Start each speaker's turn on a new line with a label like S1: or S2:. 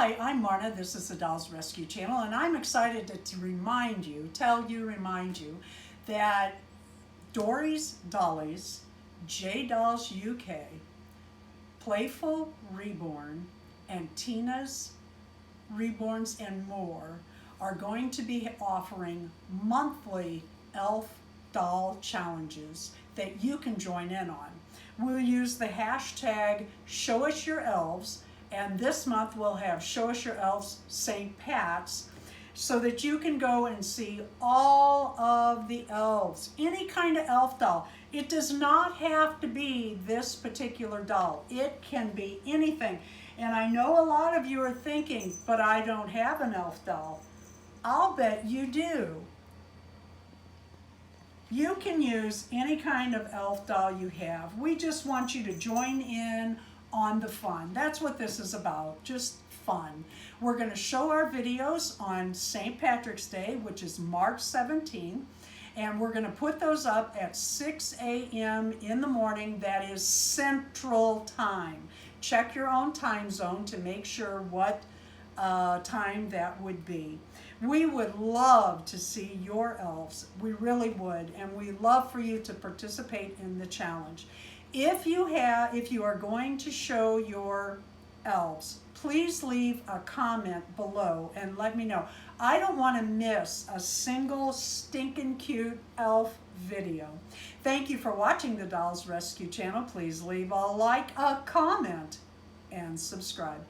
S1: Hi, I'm Marna. This is the Dolls Rescue Channel, and I'm excited to remind you that Dory's Dollies, J Dolls UK, Playful Reborn, and Tina's Reborns and More are going to be offering monthly elf doll challenges that you can join in on. We'll use the hashtag #ShowUsYourElves, and this month we'll have Show Us Your Elves St. Pat's, so that you can go and see all of the elves, any kind of elf doll. It does not have to be this particular doll. It can be anything. And I know a lot of you are thinking, but I don't have an elf doll. I'll bet you do. You can use any kind of elf doll you have. We just want you to join in on the fun. That's what this is about, just fun. We're going to show our videos on St. Patrick's Day, which is March 17th, and we're going to put those up at 6 a.m. in the morning. That is Central Time. Check your own time zone to make sure what time that would be. We would love to see your elves. We really would, and we love for you to participate in the challenge. If you are going to show your elves, please leave a comment below and let me know. I don't want to miss a single stinking cute elf video. Thank you for watching the Dolls Rescue Channel. Please leave a like, a comment, and subscribe.